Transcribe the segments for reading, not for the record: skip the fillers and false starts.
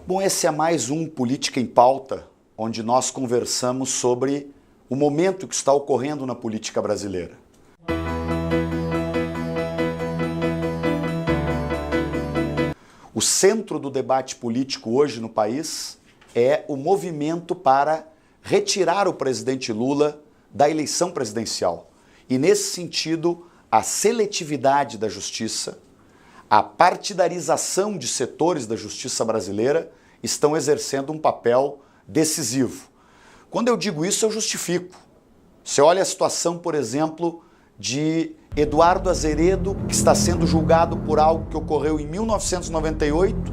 Bom, esse é mais um Política em Pauta, onde nós conversamos sobre o momento que está ocorrendo na política brasileira. O centro do debate político hoje no país é o movimento para retirar o presidente Lula da eleição presidencial. E, nesse sentido, a seletividade da justiça, a partidarização de setores da justiça brasileira estão exercendo um papel decisivo. Quando eu digo isso, eu justifico. Você olha a situação, por exemplo, de Eduardo Azeredo, que está sendo julgado por algo que ocorreu em 1998,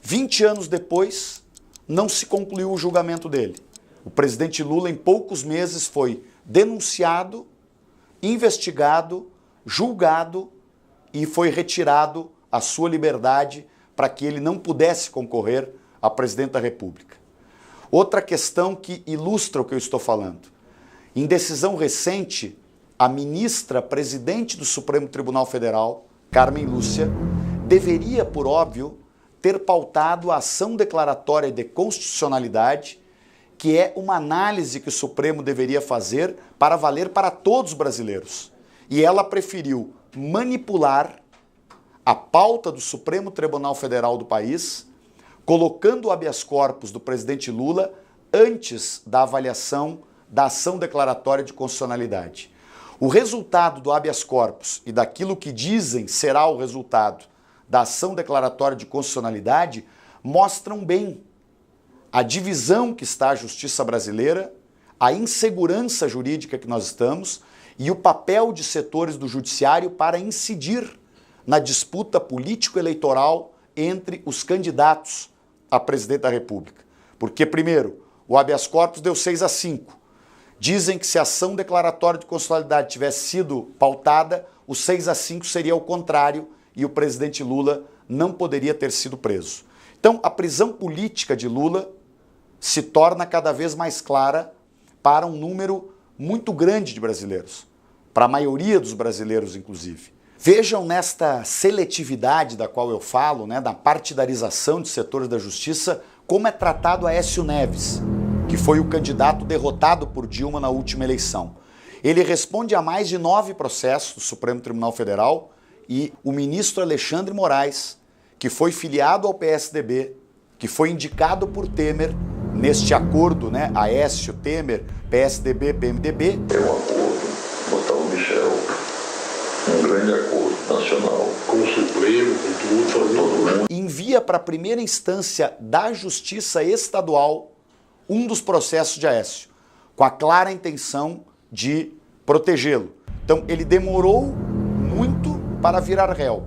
20 anos depois, não se concluiu o julgamento dele. O presidente Lula, em poucos meses, foi denunciado, investigado, julgado e foi retirado a sua liberdade para que ele não pudesse concorrer a presidente da República. Outra questão que ilustra o que eu estou falando. Em decisão recente, a ministra presidente do Supremo Tribunal Federal, Carmen Lúcia, deveria, por óbvio, ter pautado a ação declaratória de constitucionalidade, que é uma análise que o Supremo deveria fazer para valer para todos os brasileiros. E ela preferiu manipular a pauta do Supremo Tribunal Federal do país, colocando o habeas corpus do presidente Lula antes da avaliação da ação declaratória de constitucionalidade. O resultado do habeas corpus e daquilo que dizem será o resultado da ação declaratória de constitucionalidade mostram bem a divisão que está a justiça brasileira, a insegurança jurídica que nós estamos e o papel de setores do judiciário para incidir na disputa político-eleitoral entre os candidatos a presidente da República. Porque, primeiro, o habeas corpus deu 6-5. Dizem que se a ação declaratória de constitucionalidade tivesse sido pautada, o 6-5 seria o contrário e o presidente Lula não poderia ter sido preso. Então, a prisão política de Lula se torna cada vez mais clara para um número muito grande de brasileiros, para a maioria dos brasileiros, inclusive. Vejam nesta seletividade da qual eu falo, da partidarização de setores da justiça, como é tratado Aécio Neves, que foi o candidato derrotado por Dilma na última eleição. Ele responde a mais de 9 processos do Supremo Tribunal Federal e o ministro Alexandre Moraes, que foi filiado ao PSDB, que foi indicado por Temer neste acordo, Aécio, Temer, PSDB, PMDB. É um acordo, botar o Michel, um grande acordo nacional, com o Supremo, com todo mundo. Envia para a primeira instância da Justiça Estadual um dos processos de Aécio, com a clara intenção de protegê-lo. Então, ele demorou muito para virar réu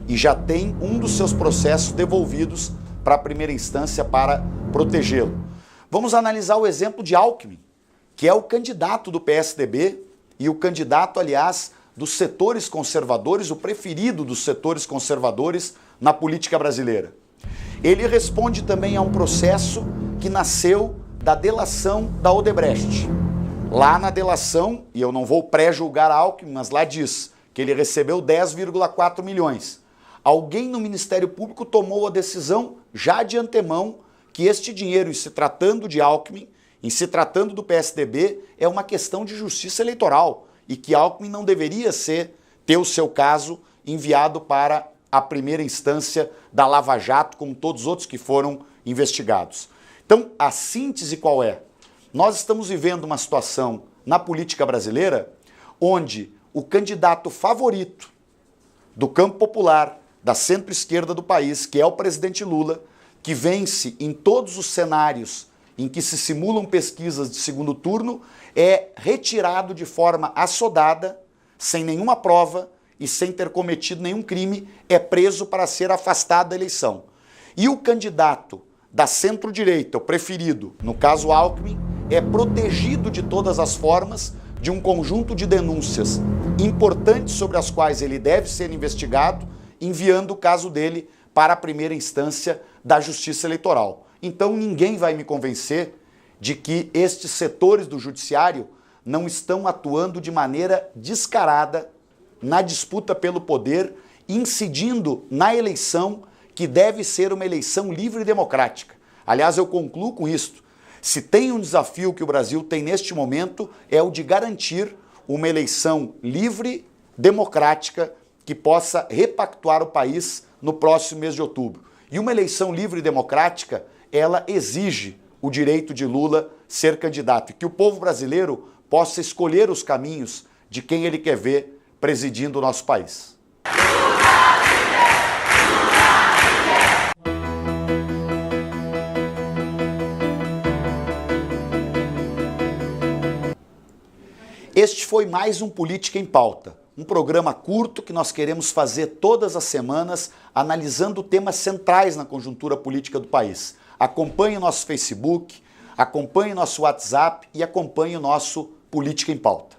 e já tem um dos seus processos devolvidos para a primeira instância para protegê-lo. Vamos analisar o exemplo de Alckmin, que é o candidato do PSDB e o candidato, aliás, dos setores conservadores, o preferido dos setores conservadores na política brasileira. Ele responde também a um processo que nasceu da delação da Odebrecht. Lá na delação, e eu não vou pré-julgar Alckmin, mas lá diz que ele recebeu 10,4 milhões. Alguém no Ministério Público tomou a decisão, já de antemão, que este dinheiro, em se tratando de Alckmin, em se tratando do PSDB, é uma questão de justiça eleitoral e que Alckmin não deveria ter o seu caso enviado para a primeira instância da Lava Jato, como todos os outros que foram investigados. Então, a síntese qual é? Nós estamos vivendo uma situação na política brasileira onde o candidato favorito do campo popular, da centro-esquerda do país, que é o presidente Lula, que vence em todos os cenários em que se simulam pesquisas de segundo turno, é retirado de forma assodada, sem nenhuma prova e sem ter cometido nenhum crime, é preso para ser afastado da eleição. E o candidato da centro-direita, o preferido, no caso Alckmin, é protegido de todas as formas de um conjunto de denúncias importantes sobre as quais ele deve ser investigado, enviando o caso dele para a primeira instância da Justiça Eleitoral. Então ninguém vai me convencer de que estes setores do judiciário não estão atuando de maneira descarada na disputa pelo poder, incidindo na eleição que deve ser uma eleição livre e democrática. Aliás, eu concluo com isto. Se tem um desafio que o Brasil tem neste momento, é o de garantir uma eleição livre, democrática, que possa repactuar o país no próximo mês de outubro. E uma eleição livre e democrática, ela exige o direito de Lula ser candidato e que o povo brasileiro possa escolher os caminhos de quem ele quer ver presidindo o nosso país. Este foi mais um Política em Pauta, um programa curto que nós queremos fazer todas as semanas, analisando temas centrais na conjuntura política do país. Acompanhe o nosso Facebook, acompanhe o nosso WhatsApp e acompanhe o nosso Política em Pauta.